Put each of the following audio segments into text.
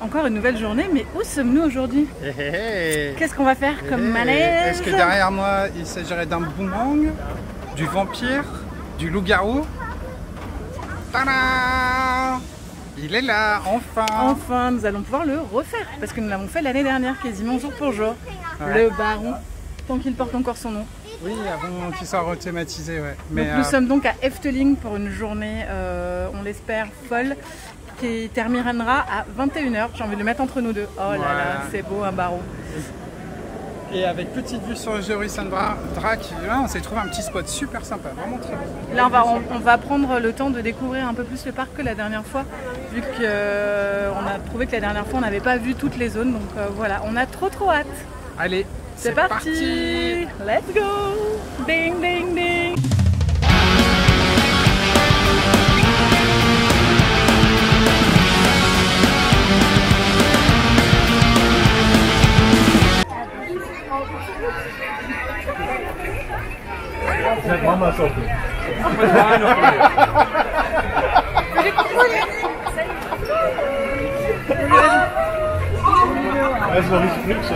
Encore une nouvelle journée, mais où sommes-nous aujourd'hui? Qu'est-ce qu'on va faire comme manège? Est-ce que derrière moi, il s'agirait d'un boomerang, du vampire, du loup-garou? Tada! Il est là, enfin! Enfin, nous allons pouvoir le refaire, parce que nous l'avons fait l'année dernière, quasiment jour pour jour. Ouais. Le baron, tant qu'il porte encore son nom. Oui, avant qu'il soit rethématisé, ouais. Mais donc, nous sommes donc à Efteling pour une journée, on l'espère, folle, qui terminera à 21 h. J'ai envie de le mettre entre nous deux. Oh là là, c'est beau un baron. Et avec petite vue sur le Géoris Sandra Drac, là, on s'est trouvé un petit spot super sympa, vraiment très beau. Là, on va prendre le temps de découvrir un peu plus le parc que la dernière fois, vu qu'on a trouvé que la dernière fois, on n'avait pas vu toutes les zones. Donc voilà, on a trop hâte. Allez, c'est parti. Let's go. Ding, ding, ding. Zet mama's op. Met haar nog Dat is wel iets fliks zo.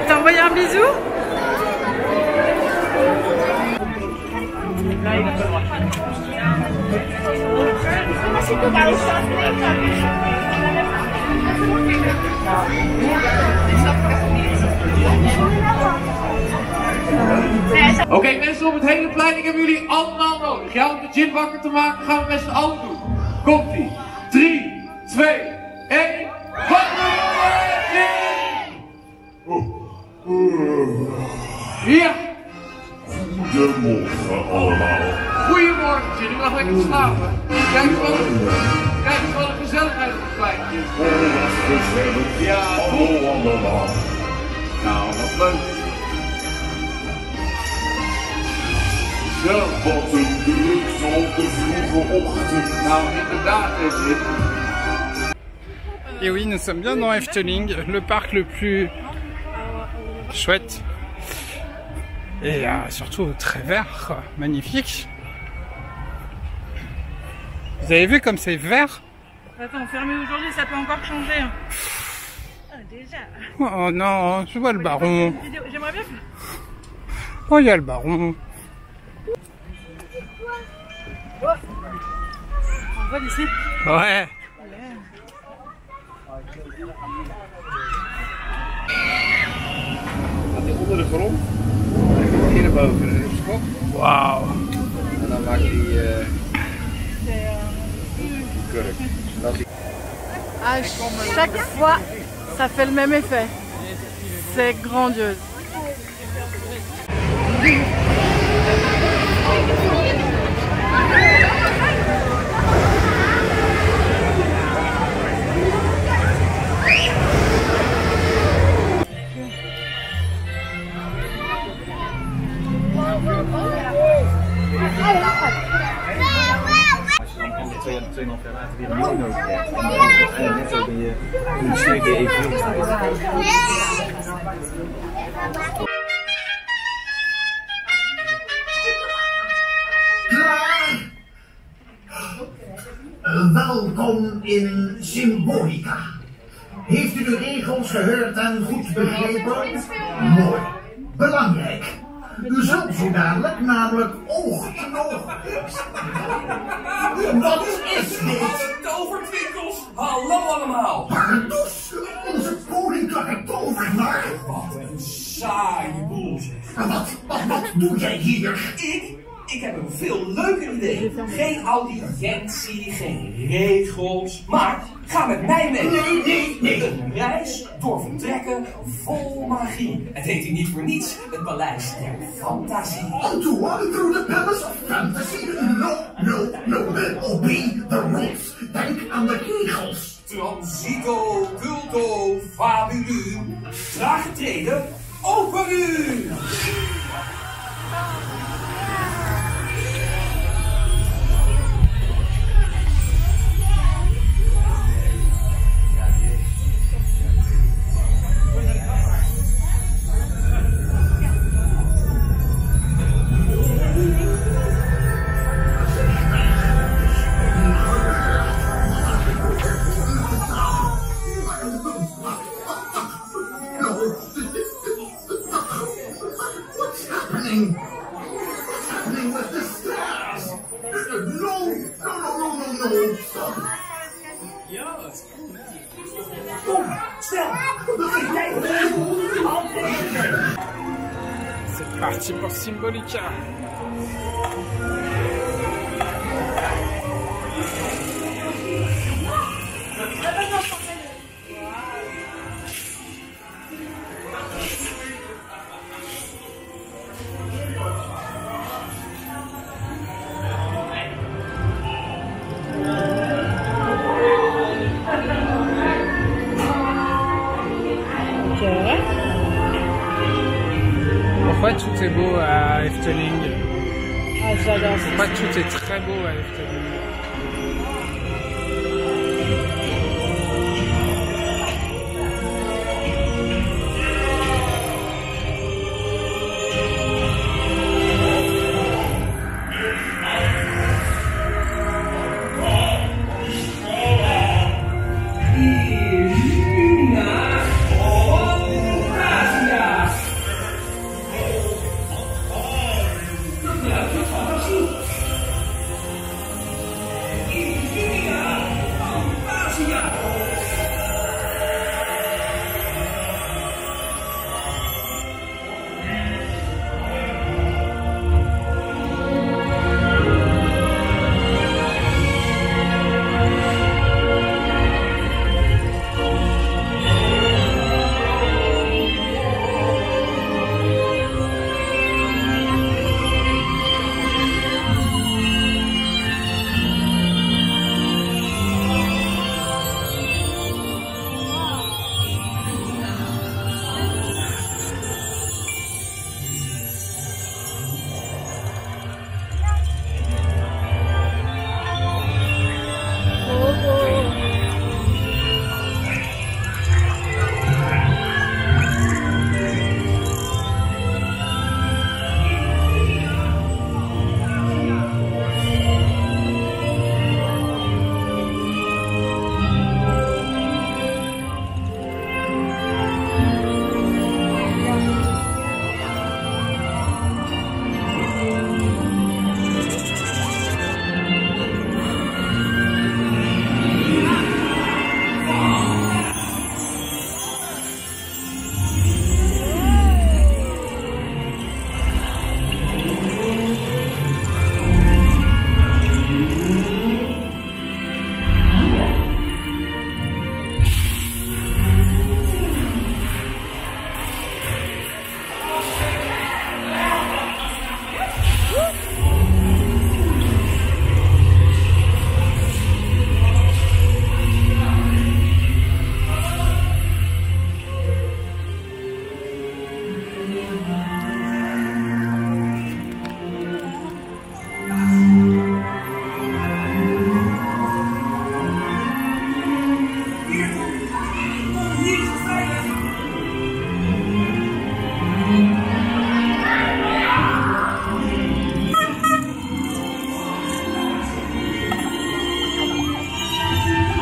T'as envoyé un bisou? Oké, mensen op het hele plein, ik heb jullie allemaal nodig. Ja, om de gin wakker te maken gaan we met z'n allen doen. Komt-ie. 3, 2, 1. Wakker! Ja! Goedemorgen allemaal. Goedemorgen, jullie mag lekker slapen. Kijk eens wat een gezelligheid op het plein is. Oh, wat gezellig. Ja, hallo allemaal. Nou, wat leuk. Ja, wat een drukte op de vroege ochtend. Nou, inderdaad is dit. Et oui, nous sommes bien dans Efteling, le parc le plus chouette. Et surtout très vert, quoi. Magnifique. Vous avez vu comme c'est vert? Attends, fermé aujourd'hui, ça peut encore changer. Ah, déjà. Oh non, je vois le baron. J'aimerais bien. Oh, il y a le baron. On voit d'ici. Ouais. Gaat hij onder de grond? Hier naar boven, in de schok. Wauw. En dan maakt hij kurk. À chaque fois, ça fait le même effet. C'est grandiose. Als je dan 2,5 jaar later weer een nieuwe nodig hebt. En dan net zo ben je een stuk weer even Welkom in Symbolica. Heeft u de regels gehoord en goed begrepen? Mooi. Belangrijk. U zult zo dadelijk namelijk oog in oog. Wat is dit? Tovertwinkels, hallo allemaal! Pardoes, onze koninklijke tovenaar. Wat een saaie boel zeg. Wat doe jij hier? Ik heb een veel leuker idee. Geen audiëntie, geen regels, maar ga met mij mee. Nee. Een reis door vertrekken vol magie. Het heet hier niet voor niets het Paleis der Fantasie. Antoine through the Palace of Fantasy. No. Obey the rules. Denk aan de regels. Transito, culto, fabulu. Traag treden, open u! happening? What's happening with the stairs? No, stop. C'est parti pour Symbolica. Pourquoi tout est beau à Efteling? Ah, j'adore. Pourquoi tout est très beau à Efteling?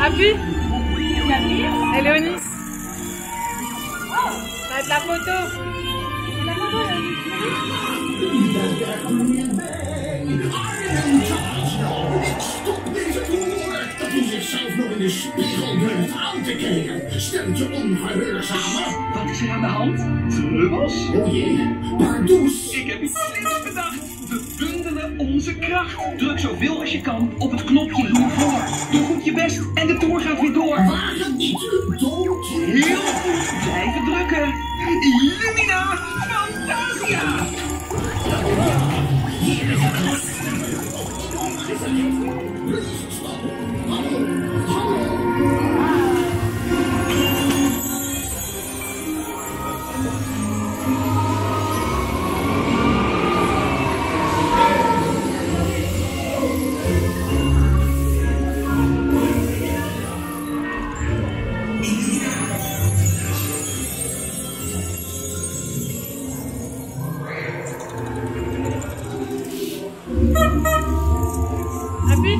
Appuie. Et Léonie. Ça va être la photo. La photo, Stop deze toer! Dat je zichzelf nog in de spiegel durft aan te kijken. Stemt je ongehoorzamer? Wat is er aan de hand? Trubbels? O jee, pardoes! Ik heb iets slims bedacht. We bundelen onze kracht. Druk zoveel als je kan op het knopje hiervoor. Doe goed je best en de toer gaat weer door. Waren niet dood? Heel goed. Blijven drukken. Illumina Fantasia! Hier is het los. Stop. Hallo. Appuie.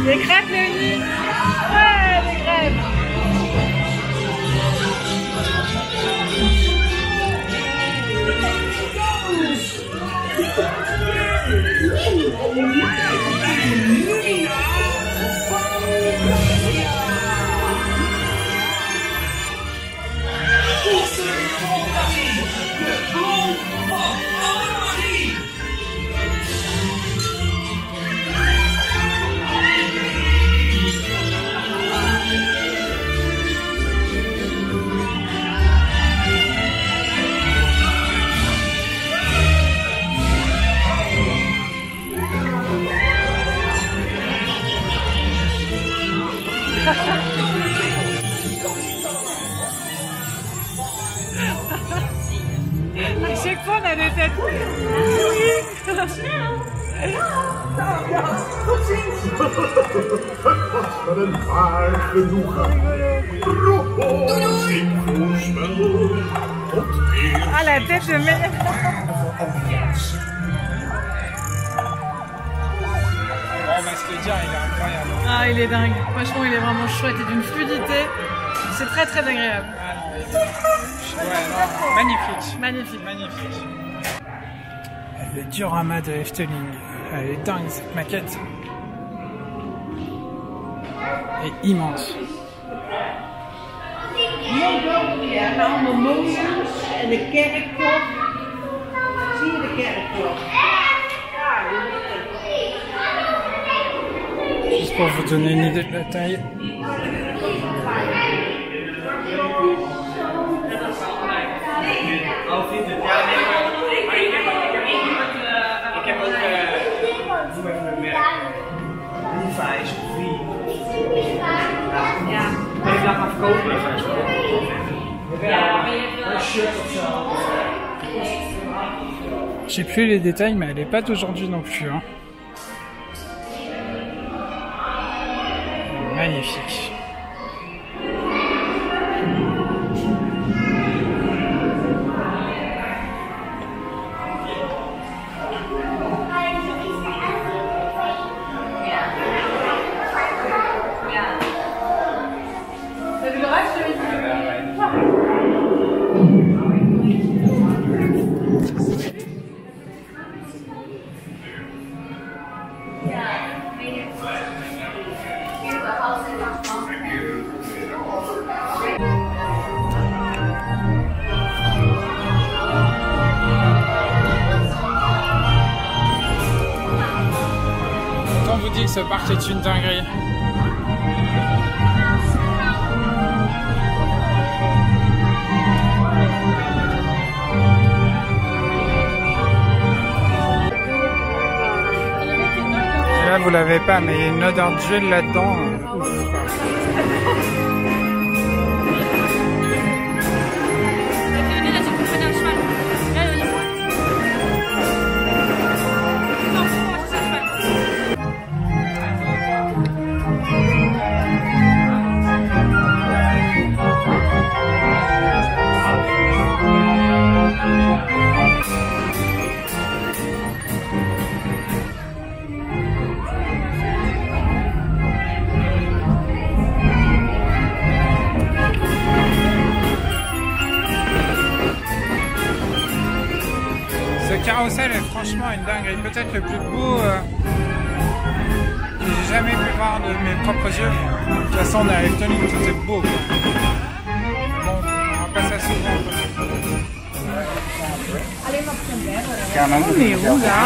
Des crêpes, Léonie. Ouais, des crêpes. À chaque fois, on a des têtes. Ah, la tête de merde. On va se le dire, il est incroyable. Ah, il est dingue. Franchement, il est vraiment chouette et d'une fluidité. C'est très très agréable. Ah non, il est... Ouais, non, magnifique. Magnifique. Magnifique. Le diorama de Efteling. Elle est dingue cette maquette. Elle est immense. Ja, en allemaal molens en de kerkklok. Zie je de kerkklok? Juste pour vous donner une idée de la taille. J'ai plus les détails, mais elle est pas d'aujourd'hui non plus. Hein. Magnifique. On vous dit que ce parc est une dinguerie. Et là vous l'avez pas, mais il y a une odeur d'huile là-dedans. Ce carrousel est franchement une dinguerie, peut-être le plus beau que j'ai jamais pu voir de mes propres yeux. De toute façon, on est à Efteling, tout est beau. Bon, on va passer à souvent. On est où là?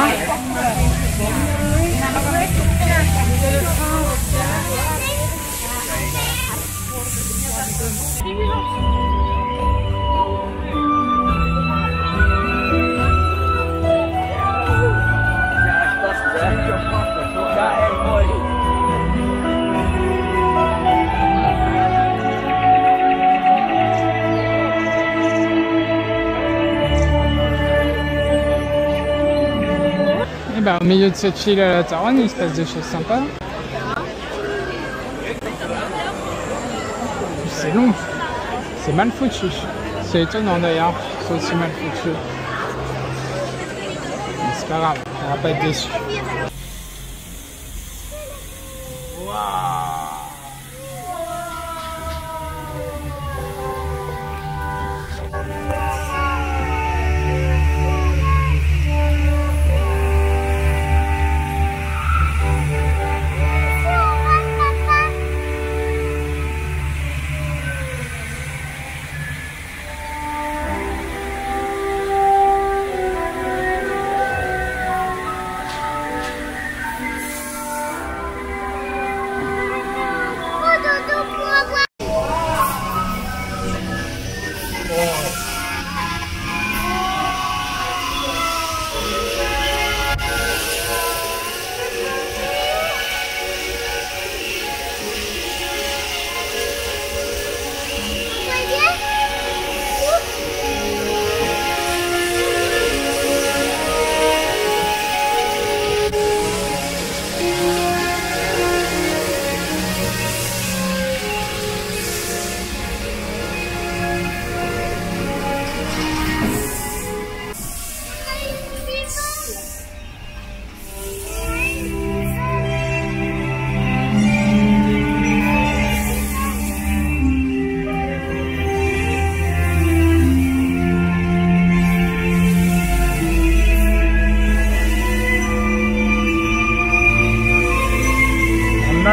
Et bah, au milieu de cette file à la Taronne, il se passe des choses sympas. C'est long, c'est mal foutu. C'est étonnant d'ailleurs, c'est aussi mal foutu. Mais c'est pas grave, on va pas être déçus.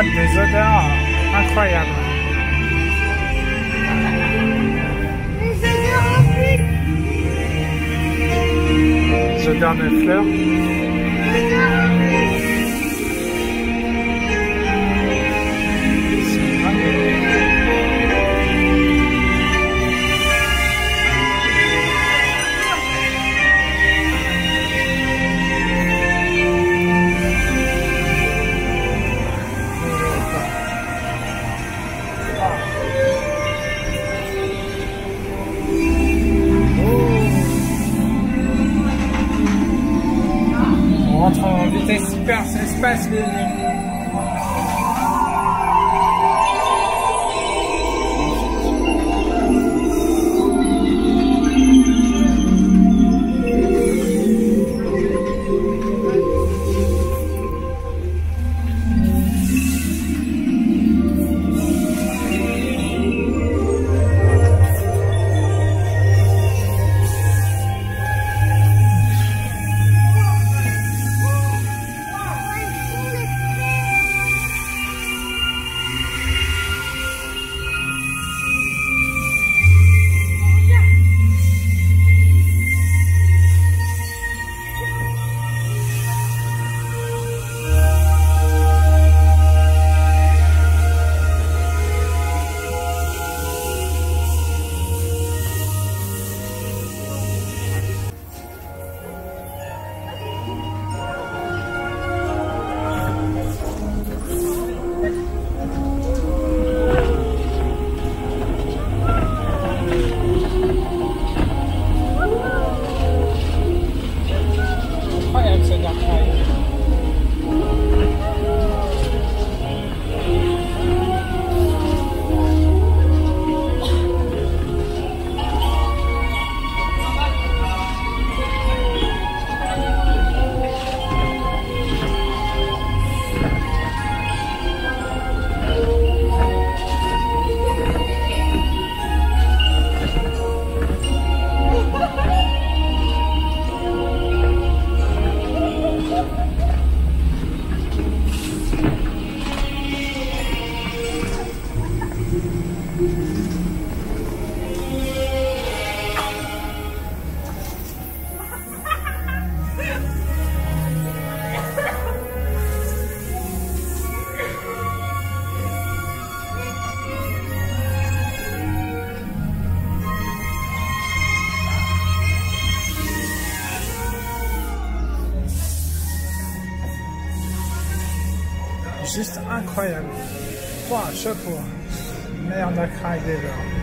Des odeurs incroyables. Des odeurs de fleurs. En vitesse hyper espace les Juste incroyable. Wow, chapeau. Merde à craquer là.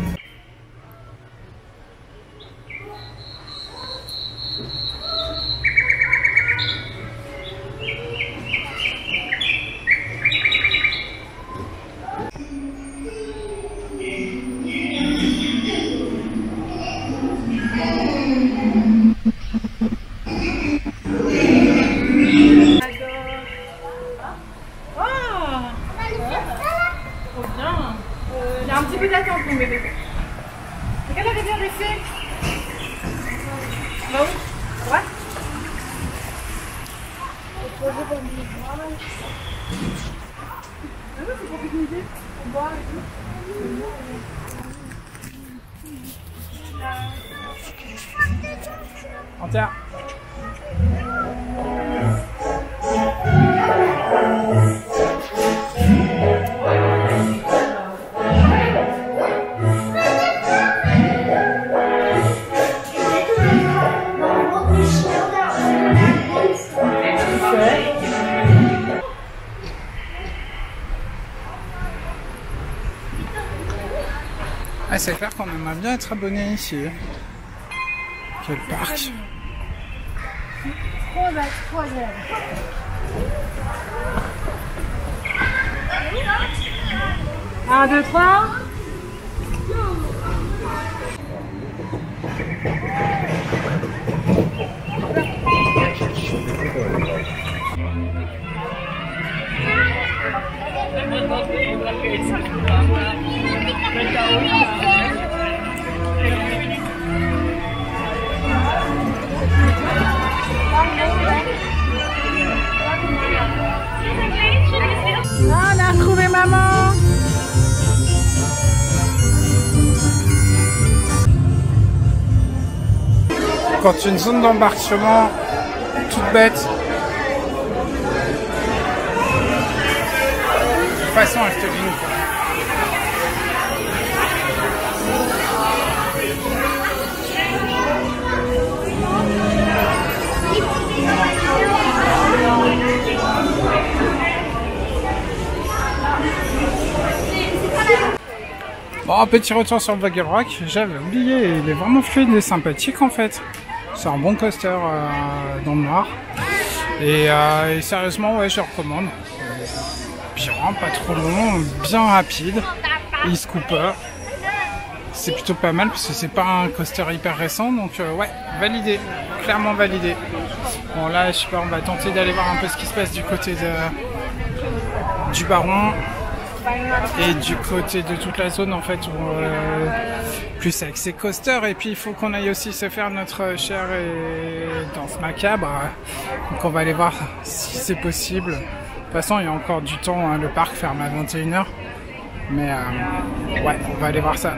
Entière. Ah, c'est clair qu'on aimerait bien être abonné ici. Quel parc! 1, 2, 3. Ah, on a retrouvé maman. Quand une zone d'embarquement toute bête. De toute façon, elle te ligne. Bon, petit retour sur Vogel Rock, j'avais oublié, il est vraiment fluide et sympathique en fait. C'est un bon coaster dans le noir. Et sérieusement, ouais, je recommande. Bien, pas trop long, bien rapide. East Cooper. C'est plutôt pas mal parce que c'est pas un coaster hyper récent, donc ouais, validé, clairement validé. Bon là, je sais pas, on va tenter d'aller voir un peu ce qui se passe du côté du Baron. Et du côté de toute la zone en fait, plus avec ces coasters, et puis il faut qu'on aille aussi se faire notre chère et danse macabre, donc on va aller voir si c'est possible. De toute façon il y a encore du temps, hein, le parc ferme à 21h, mais ouais, on va aller voir ça.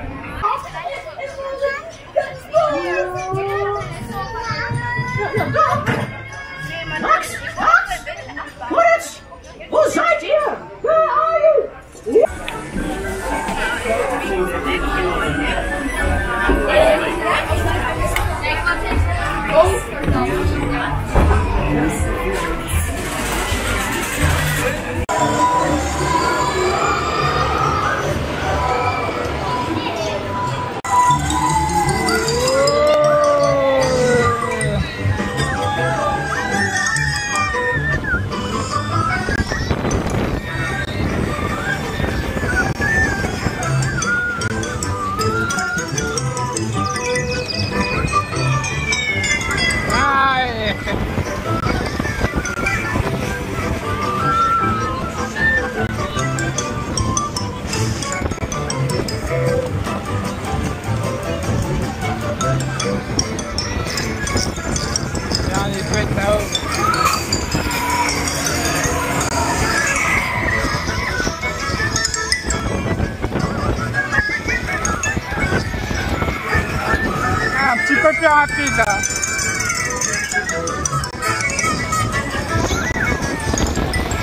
Un petit peu plus rapide là.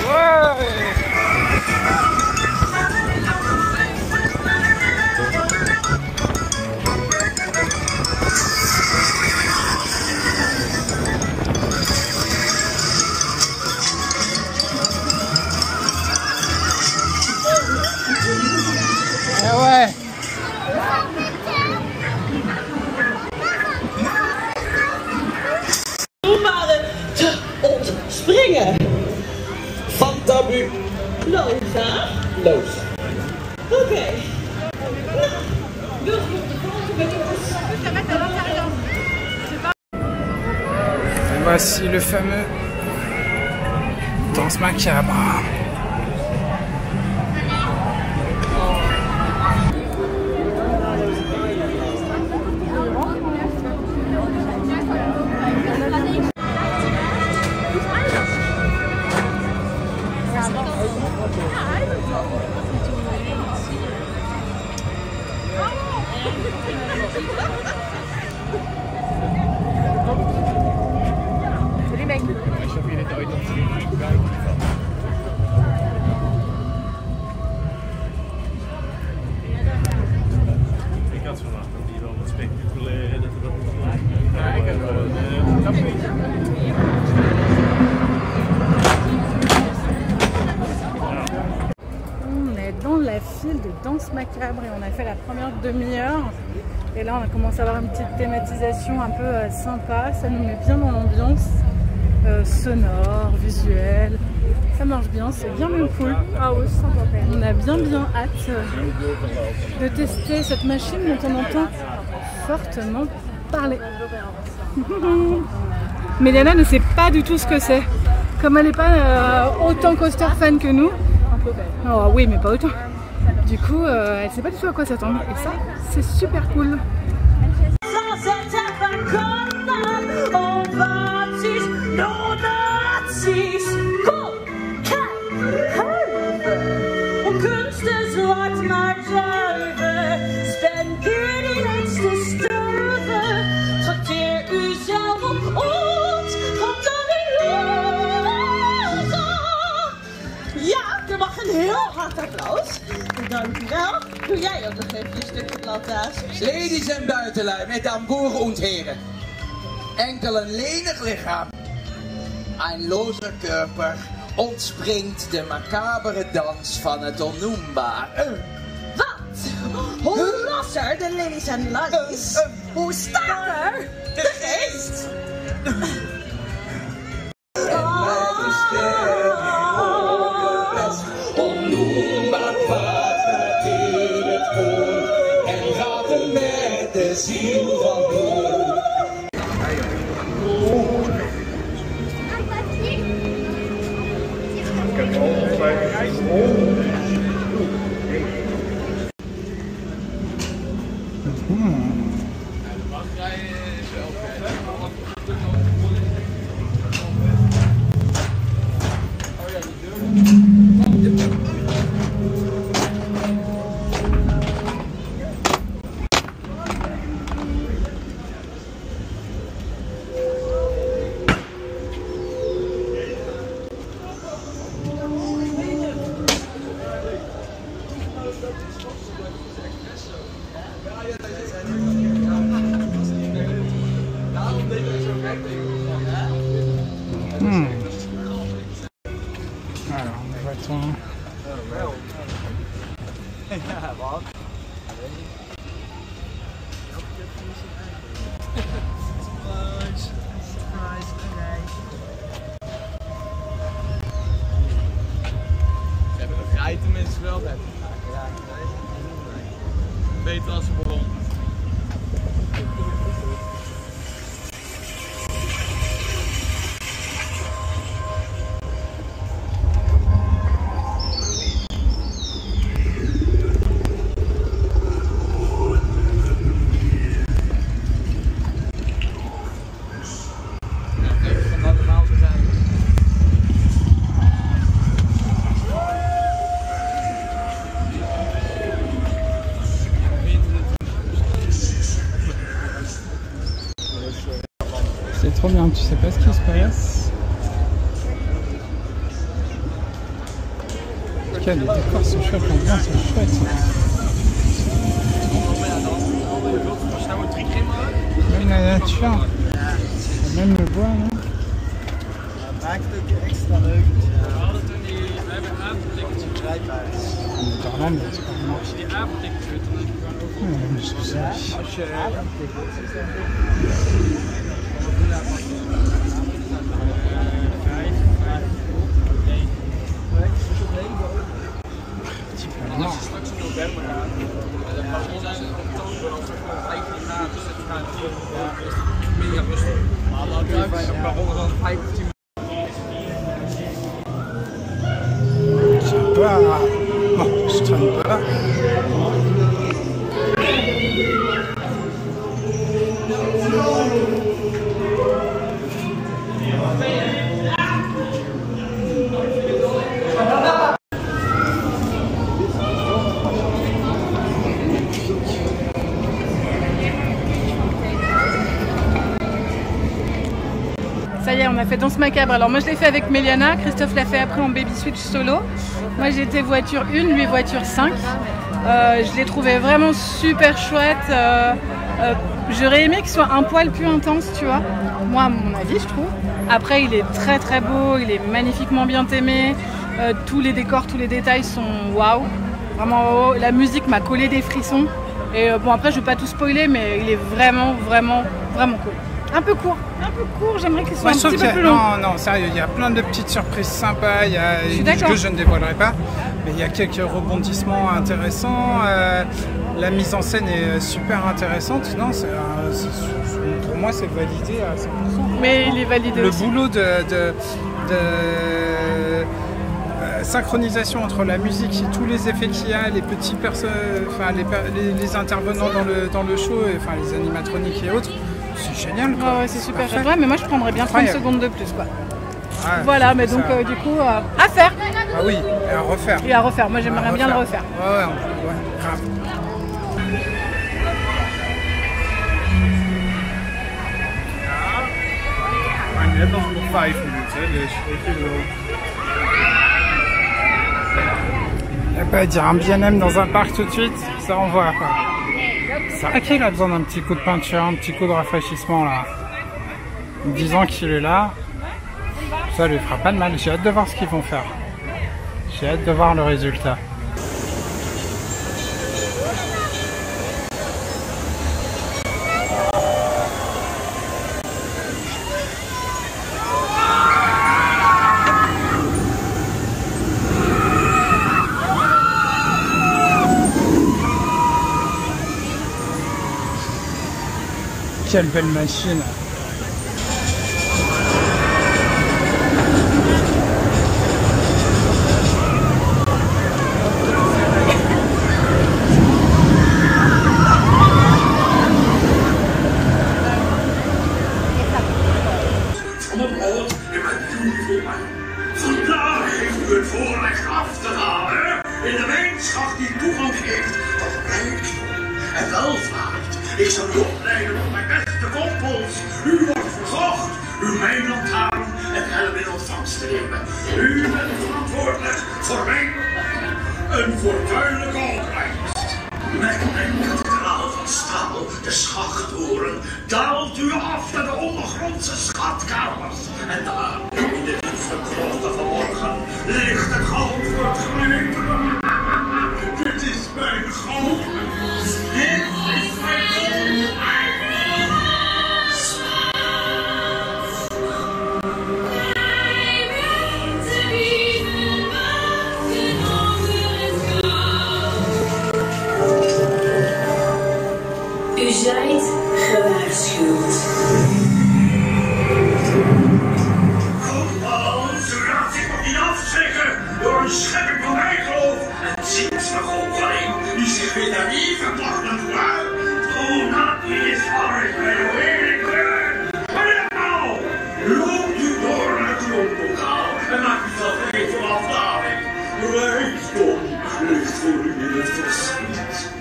Ouais. Ouais. Springen fantabuloos, hè? Loos. Oké. Dus op de volgende Et voici le fameux danse macabre. Danse Macabre et on a fait la première demi-heure. Et là on a commencé à avoir une petite thématisation un peu sympa, ça nous met bien dans l'ambiance, sonore, visuelle, ça marche bien, c'est bien cool. Ah oui, c'est sympa. On a bien hâte de tester cette machine dont on entend fortement parler. Méliana ne sait pas du tout ce que c'est. Comme elle n'est pas autant coaster fan que nous. Oh oui, mais pas autant. Du coup, elle sait pas du tout à quoi s'attendre. Et ça, c'est super cool. Applaus. Dankjewel. Doe jij ook nog even een stukje plantage? Ladies en buitenlui, mesdames, boeren und heren. Enkel een lenig lichaam, een lozer körper, ontspringt de macabere dans van het onnoembare. Wat? Hoe losser de ladies en lollies, hoe sterker de geest. Onnoembaar vaart in het oor en gaat er met de ziel van door. Alors, va-t-on... Tenminste wel net. Beter als een ballon. C'est trop bien, tu sais pas ce qui se passe. En tout cas, les décors sont chouettes, l'ambiance est chouette. Même la nature, même le bois là. Maakt het ook extra leuk. We hebben een avondticketje. Darlan, dat is wel mooi. Als je die avondticketje wilt, dan heb je gewoon over. Ja, dat is gezellig. Als je als je straks in november gaat, dan pas in oktober als het gewoon 15 graden, dus het gaat hier mega rustig. Maar dan dan 15 Sympa. Bon, je traîne pas. Ça y est, on a fait Danse Macabre. Alors moi je l'ai fait avec Méliana, Christophe l'a fait après en Baby Switch solo. Moi j'étais voiture 1, lui voiture 5. Je l'ai trouvé vraiment super chouette. J'aurais aimé qu'il soit un poil plus intense, tu vois. Moi à mon avis je trouve. Après il est très très beau, il est magnifiquement bien aimé. Tous les décors, tous les détails sont waouh. Vraiment, la musique m'a collé des frissons. Et bon, après, je vais pas tout spoiler, mais il est vraiment cool. Un peu court, j'aimerais qu'il soit un petit peu plus long. Non, sérieux, il y a plein de petites surprises sympas, que je ne dévoilerai pas, mais il y a quelques rebondissements intéressants, la mise en scène est super intéressante. Non, pour moi, c'est validé à 100%. Mais il est validé le aussi. Le boulot de synchronisation entre la musique et tous les effets qu'il y a, les petits les intervenants dans le show, les animatroniques et autres, c'est génial. Oh, ouais, c'est super chouette. Ouais, mais moi je prendrais bien 30 secondes de plus, quoi. Ouais, voilà, mais donc du coup, à faire. Ah oui, et à refaire. Et à refaire, moi j'aimerais bien le refaire. Ouais, grave. Net als nog 5 minuten, dus weet je wel. Il n'y a pas à dire un bien-aime dans un parc tout de suite, ça envoie quoi. C'est vrai qu'il a besoin d'un petit coup de peinture, un petit coup de rafraîchissement là. Disant qu'il est là, ça lui fera pas de mal. J'ai hâte de voir ce qu'ils vont faire. J'ai hâte de voir le résultat. Quelle belle machine! Vandaag heeft u het voorrecht af te halen in de gemeenschap die toegang geeft tot rijkdom en welvaart. Ik zal u opleiden tot mijn beste kompels. U wordt verzocht uw mijnlantaarn en helm in ontvangst te nemen. U bent verantwoordelijk voor mijn een fortuinlijke opbrengst. Met mijn kathedraal van staal, de schachttoren, daalt u af naar de ondergrondse schatkamers. En daar, in de diepste krochten verborgen, ligt het goud voor het grijpen. Dit is mijn goud. Dit is mijn goud. U zijt gewaarschuwd. Ze laat zich nog niet afschrikken door een schepping van eigeloof en ziensvergoocheling die zich weer naïef en plachtend voelt. Doe dat niet, sorry, ik ben eerlijk. Wat is dat nou? Loopt u door naar het klomlokaal en maakt u zelf even een afdaling. Rijkdom ligt voor u in het verschiet.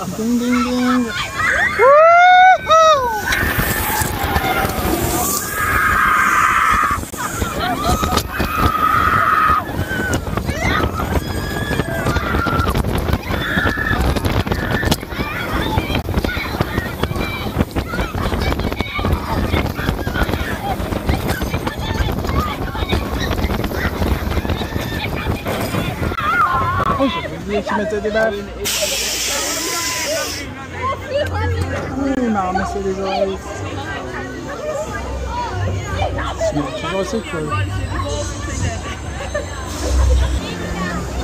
Ding ding ding. Oh, j'avais oublié qu'il mettait des baffes. Oui, il m'a ramassé les oreilles. C'est toujours aussi cool.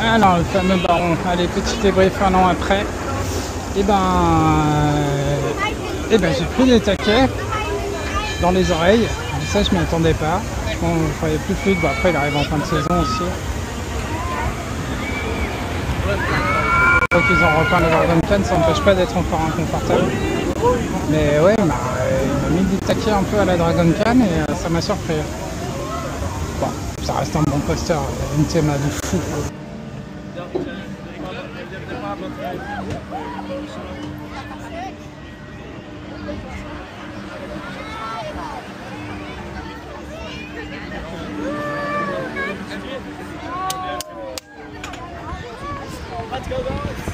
Alors, le fameux baron. Allez, petit débrief un an après. Et ben j'ai pris des taquets dans les oreilles. Et ça, je m'y attendais pas. Je croyais plus fluide. Bon, après, il arrive en fin de saison aussi. Qu'ils ont repeint le Dragon Khan, ça n'empêche pas d'être encore inconfortable. Mais ouais, il m'a mis des taquets un peu à la Dragon Khan et ça m'a surpris. Bon, ça reste un bon poster, une théma de fou. Let's go, guys.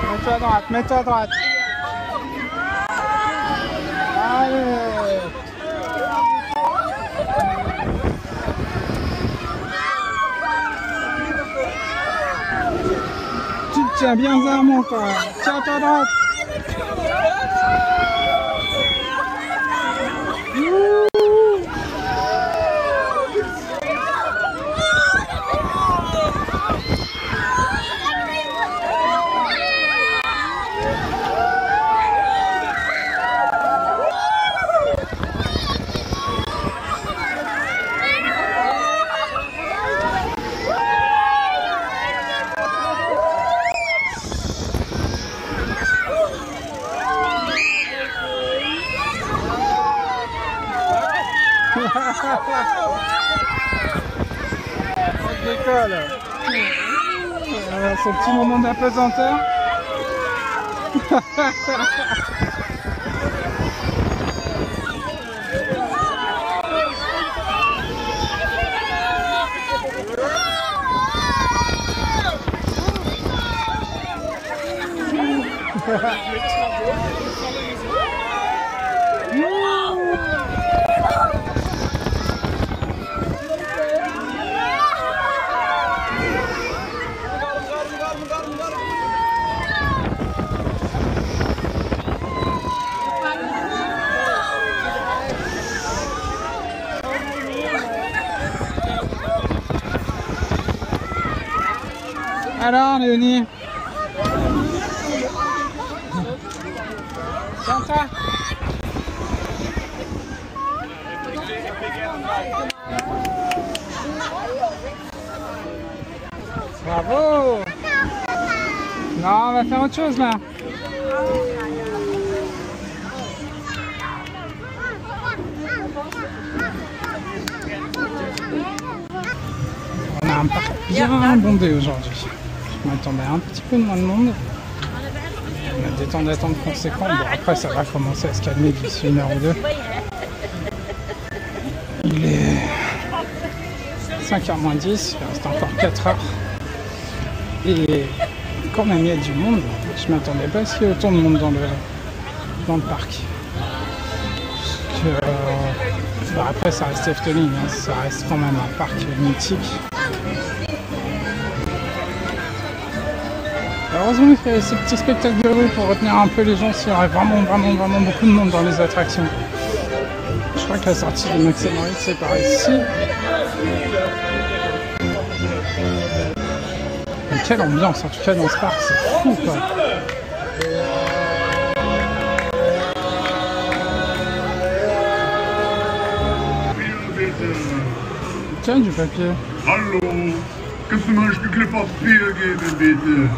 Mets-toi à droite, mets-toi à droite. Allez. Tu te tiens bien à mon corps. Tiens-toi à droite. Son petit moment d'apesanteur. Alors, Léonie, tiens-toi. Bravo. Non, on va faire autre chose là. On a un parc bien bondé aujourd'hui. Je m'attendais à un petit peu moins de monde. On a des temps d'attente conséquents. Bon, après, ça va commencer à se calmer d'ici 1 heure ou 2. Il est 5h moins 10, il reste encore 4 heures. Et quand même, il y a du monde. Je m'attendais pas à ce qu'il y ait autant de monde dans le parc. Bon, après, ça reste Efteling, hein. Ça reste quand même un parc mythique. Heureusement qu'il y a ces petits spectacles de rue pour retenir un peu les gens s'il y aurait vraiment beaucoup de monde dans les attractions. Je crois que la sortie de Max et Moritz c'est par ici. Mais quelle ambiance en tout cas dans ce parc, c'est fou quoi. Tiens, du papier. Hallo, kannst du mal ein Stückchen Papier geben, bitte?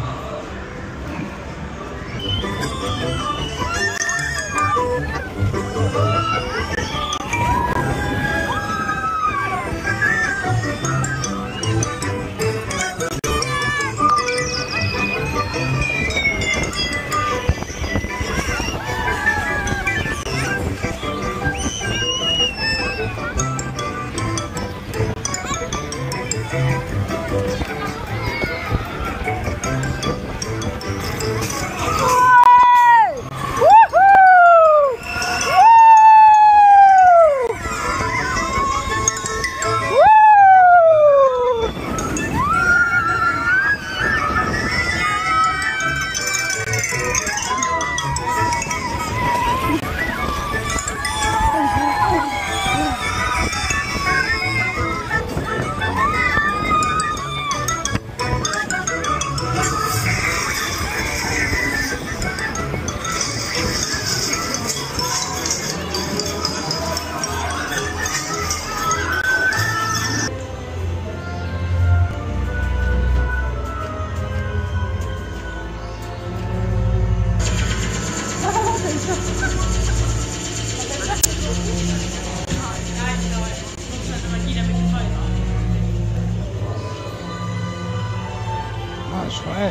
Ouais.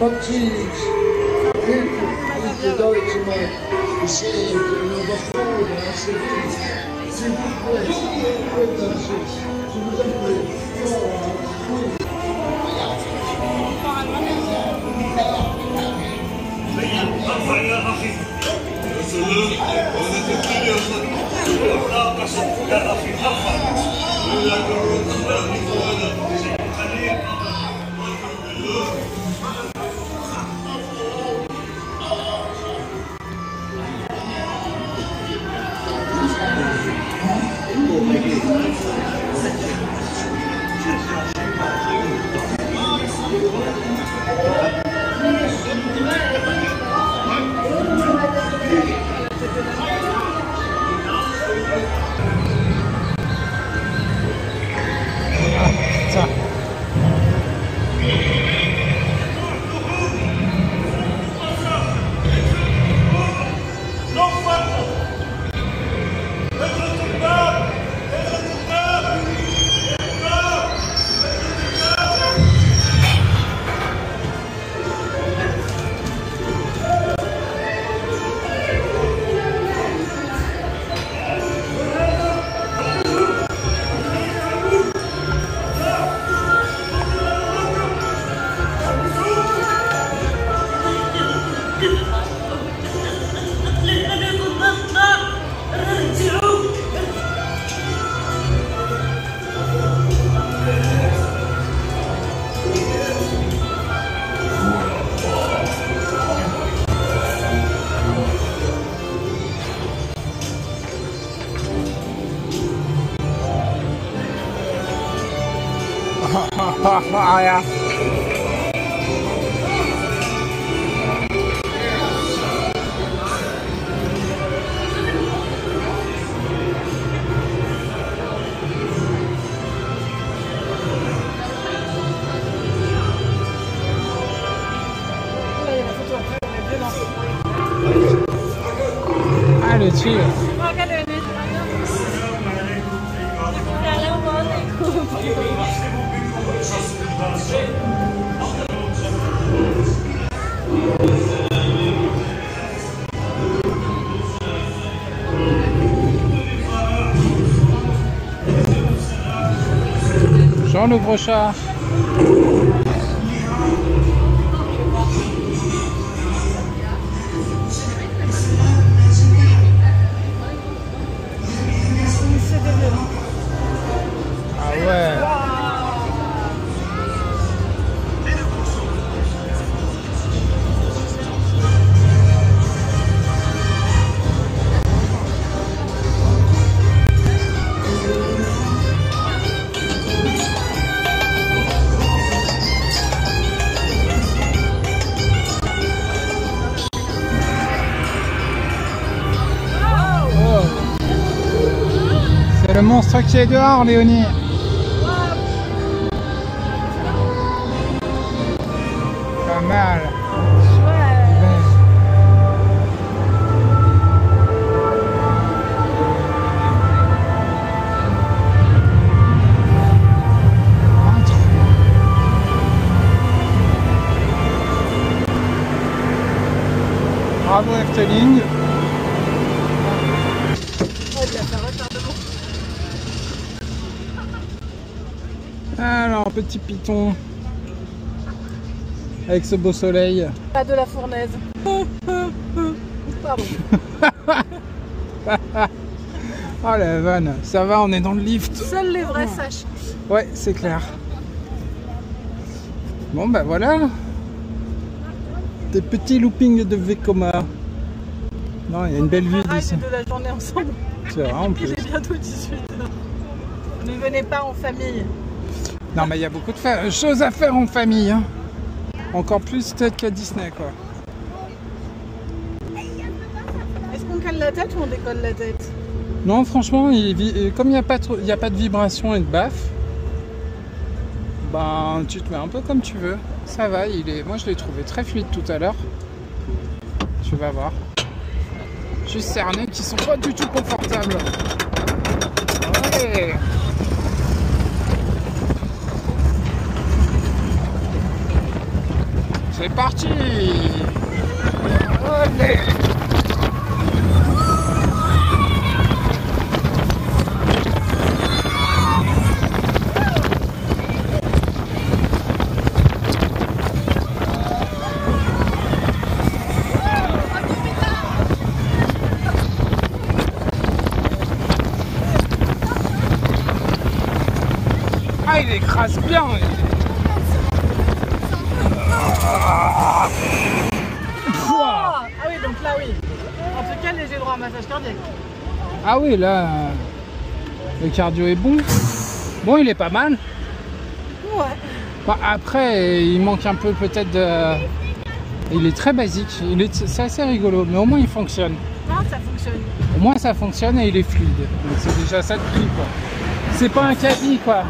Wat cheese. De Duitse man. De zee en wat vrolijk alsjeblieft. S'il vous plaît. Je vous en prie. Ah ja. Ah, le chill. Jean le gros chat. Ah ouais. C'est le monstre qui est dehors, Léonie. Pas mal. Bravo Efteling. Alors, petit python avec ce beau soleil. Pas de la fournaise. Pardon. Oh la vanne, ça va, on est dans le lift. Seuls les vrais sachent. Ouais, c'est clair. Bon bah voilà. Des petits loopings de Vekoma. Non, il y a une belle vue d'ici. De la journée ensemble. C'est vrai en plus. Il est bientôt 18h. Ne venez pas en famille. Non mais il y a beaucoup de choses à faire en famille. Hein. Encore plus peut-être qu'à Disney quoi. Est-ce qu'on cale la tête ou on décolle la tête? Non franchement, comme il n'y a pas de vibration et de baffe, Ben, tu te mets un peu comme tu veux. Ça va, moi je l'ai trouvé très fluide tout à l'heure. Tu vas voir. Juste cernés qui sont pas du tout confortables. Ouais. C'est parti. Allez. Ah, il écrase bien. Ah oui, donc là oui. En tout cas, j'ai droit à un massage cardiaque. Ah oui, là, le cardio est bon. Bon, il est pas mal. Ouais. Bah, après, il manque un peu peut-être de... Il est très basique. C'est assez rigolo, mais au moins il fonctionne. Non, ça fonctionne. Au moins ça fonctionne et il est fluide. Donc c'est déjà ça de prix, quoi. C'est pas un caddie, quoi.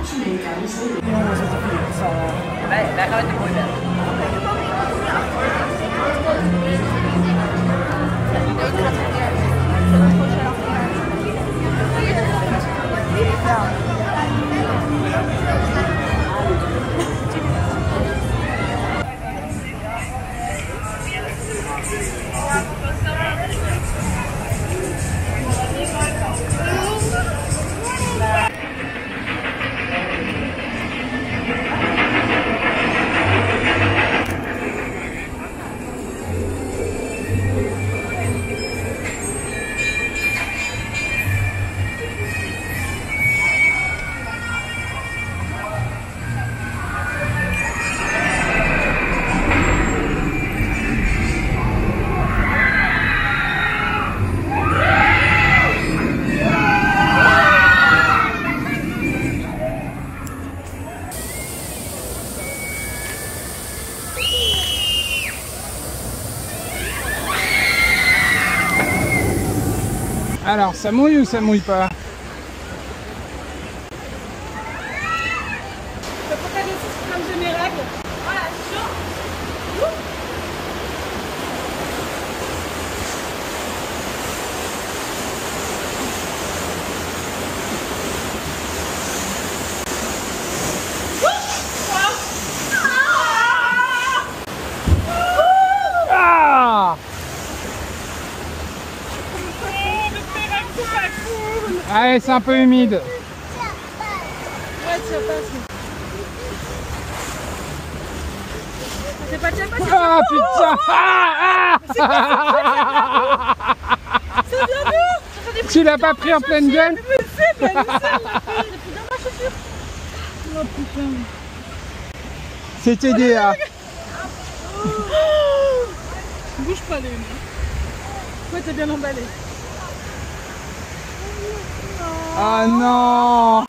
Alors, ça mouille ou ça mouille pas? Le potage aussi, c'est comme général. Voilà, c'est chaud. Ah! Allez, c'est un peu humide. Ouais, ça passe. C'est pas bien passé. Ah putain! C'est bien dur. Tu l'as pas pris en pleine gueule? Oh putain. C'était DA. Bouge pas les mains. Ouais, t'es bien emballé. Ah non!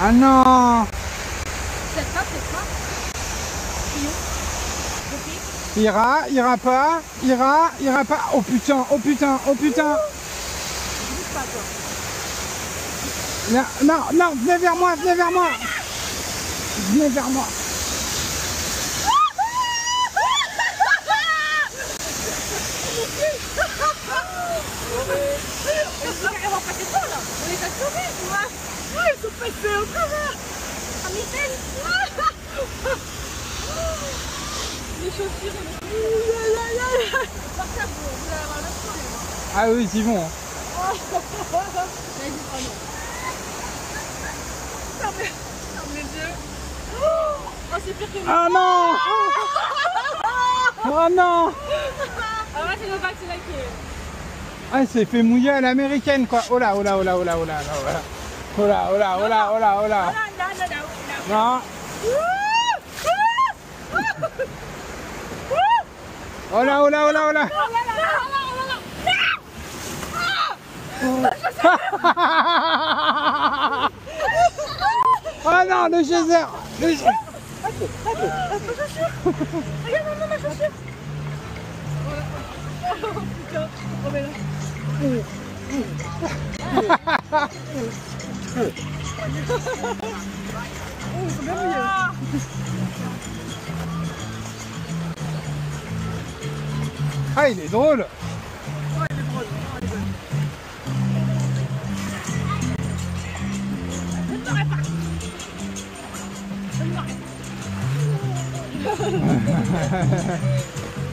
Ah non! C'est pas. Ira pas, ira pas. Oh putain, oh putain, oh putain. Non, venez vers moi, venez vers moi. Venez vers moi. On va passer quoi là? On est à sauver, tu vois? Ouais, ils sont passés au travers. Ah, Michel. Les chaussures, Ah oui, ils vont. Hein. Ferme les yeux. Oh, c'est pire que moi. Ah non! Oh non! Alors là, c'est le bac, c'est là qui est... Ah, il s'est fait mouiller à l'américaine, quoi. Oh là, oh là, oh là, oh là, oh là, oh là. Oh là, oh là, oh là, oh là, oh là. Non. Oh là, oh là, oh là, oh là. Oh non, le geyser. Regarde, maman, ma chaussure. Oh putain. Oh mais là. ils sont bien mouillés. Ah, il est drôle. Ouais, il est drôle. Je ne l'aurais pas. Je ne l'aurais pas.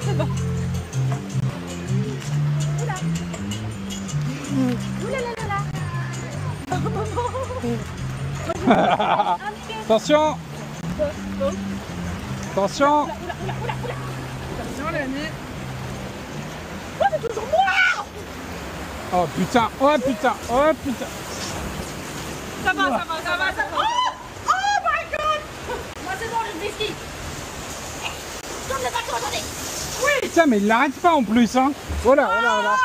C'est bon. Oula. Oula là là là. Attention. Attention. Attention Léonie. Oh, c'est toujours moi! Oh putain, oh putain, oh putain. Ça va, ça va, ça va, ça va. Oh my god! Moi c'est bon, je décide. Tourne le bateau, attendez. Oui. Putain, mais il l'arrête pas en plus, hein. Voilà, voilà, voilà.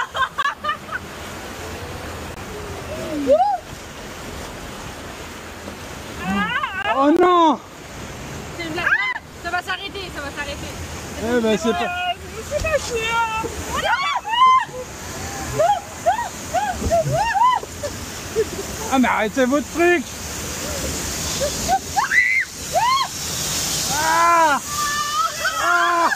Oh non! C'est une blague. Ça va s'arrêter, ça va s'arrêter. Eh ben c'est pas... Je sais pas si... Ah mais arrêtez votre truc! Ah! Ah!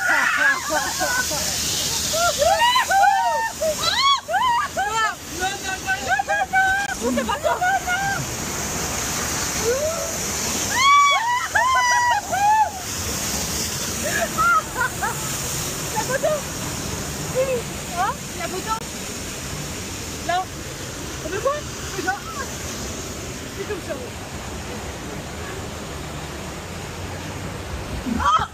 La photo. Hein? La photo. Là. On veut quoi? Regarde. C'est comme ça. Ah!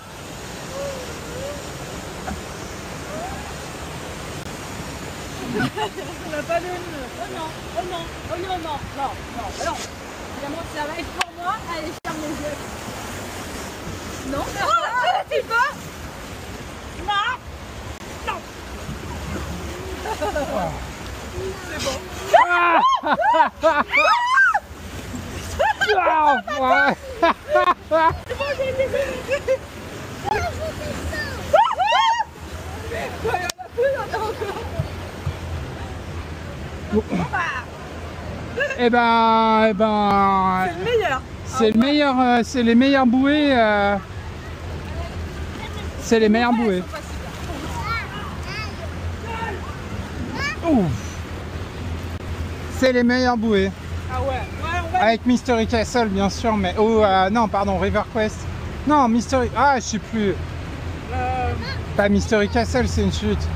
On n'a pas donné. Oh non, oh non, oh non, non, non, non, non. Évidemment, ça va être pour moi. Allez, ferme les yeux. Non, oh, tu peux? Non. Non. C'est bon. Ah! Ah! Ouais. C'est bon, j'ai été. Il y en a plus, il y en a encore. Eh ben... C'est le meilleur. C'est le meilleur, c'est les meilleures bouées. C'est les meilleures bouées. Ouf. C'est les meilleures bouées. Ah ouais. Avec Mystery Castle bien sûr, mais non pardon, River Quest. Non, Mystery. Ah, je sais plus. Pas Mystery Castle, c'est une chute.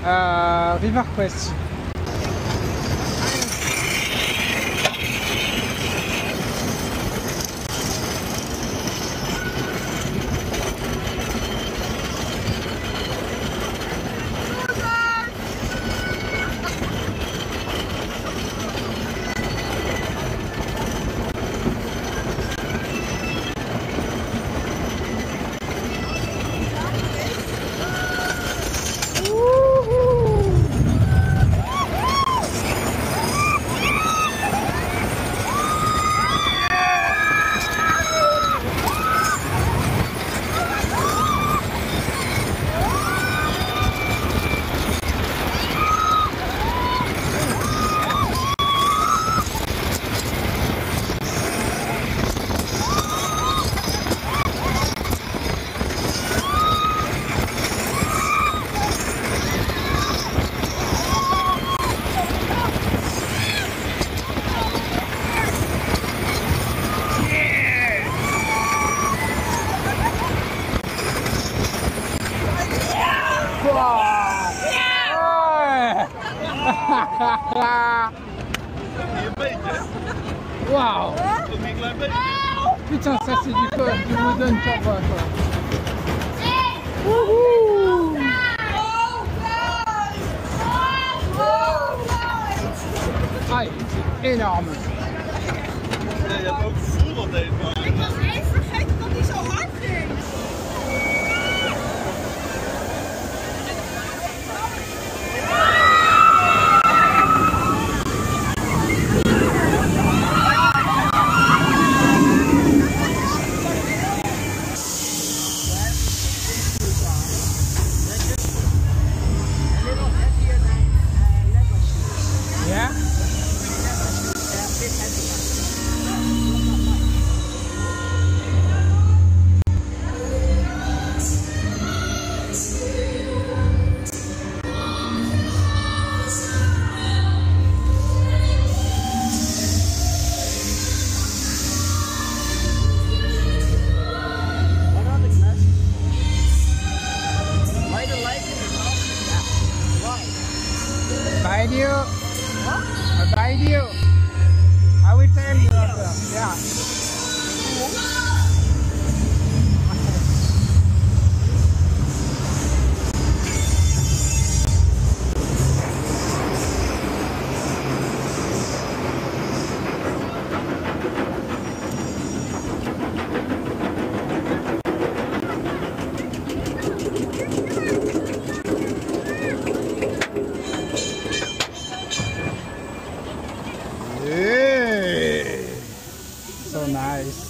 River Quest. Waouh! Putain, ça c'est du wooden carbone quoi. Wouhou! Ah, c'est énorme! Je hebt ook gevoel dat deze man. Ik was eens vergeten dat hij zo hard ging. behind you. Behind you. I will tell you after. Yeah. So nice.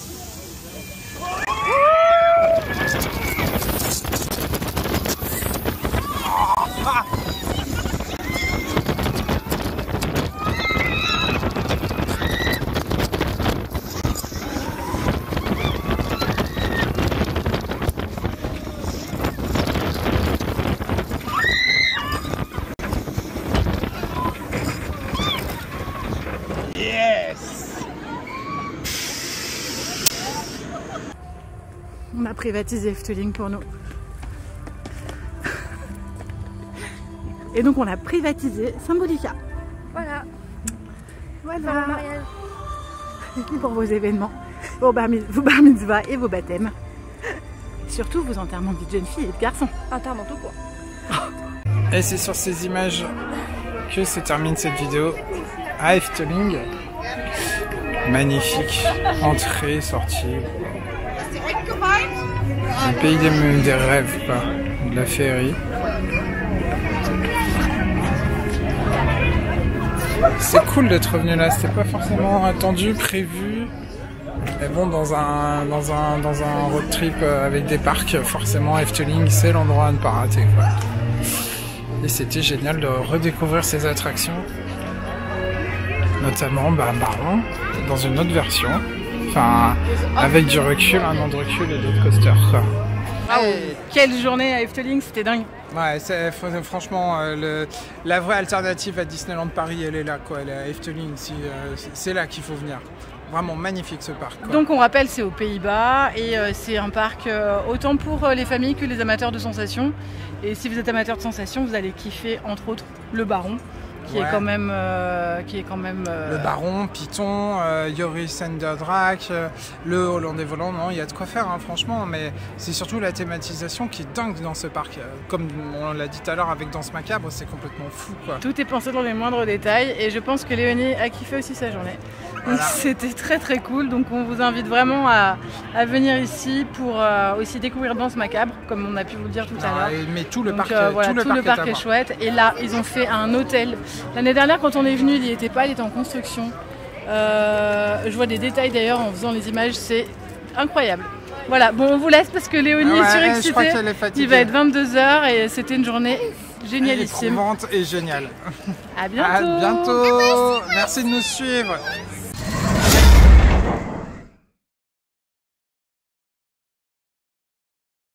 On a privatisé Efteling pour nous. Et donc on a privatisé Symbolica. Voilà. Voilà. Pour le mariage. Pour vos événements, vos bar mitzvahs et vos baptêmes. Surtout vos enterrements de vie de jeune fille et de garçon. Enterrement tout court. Et c'est sur ces images que se termine cette vidéo à Efteling. Magnifique, entrée, sortie. Le pays des rêves, quoi. De la féerie. C'est cool d'être revenu là, c'était pas forcément attendu, prévu. Mais bon, dans un road trip avec des parcs, forcément Efteling, c'est l'endroit à ne pas rater, quoi. Et c'était génial de redécouvrir ces attractions. Notamment Baron, dans une autre version. Enfin, avec du recul, un an de recul et d'autres coasters, quoi. Wow. Quelle journée à Efteling, c'était dingue. Ouais, franchement, la vraie alternative à Disneyland Paris, elle est là, quoi. Elle est à Efteling, c'est là qu'il faut venir. Vraiment magnifique ce parc, quoi. Donc on rappelle, c'est aux Pays-Bas et c'est un parc autant pour les familles que les amateurs de sensations. Et si vous êtes amateur de sensations, vous allez kiffer entre autres le Baron. Qui est quand même, le Baron, Python, Joris and the Draak, le Hollandais volant, non, il y a de quoi faire, hein, franchement, mais c'est surtout la thématisation qui est dingue dans ce parc. Comme on l'a dit tout à l'heure avec Danse Macabre, c'est complètement fou, quoi. Tout est pensé dans les moindres détails et je pense que Léonie a kiffé aussi sa journée. Donc c'était très très cool, donc on vous invite vraiment à venir ici pour aussi découvrir Danse Macabre, comme on a pu vous le dire tout à l'heure. Mais tout le parc, voilà, tout le parc est chouette. Et là, ils ont fait un hôtel. L'année dernière, quand on est venu, il n'y était pas, il était en construction. Je vois des détails d'ailleurs en faisant les images, c'est incroyable. Voilà, bon, on vous laisse parce que Léonie est surexcitée. Il va être 22 h et c'était une journée génialissime. Éprouvante et géniale. À bientôt. À bientôt. Merci de nous suivre.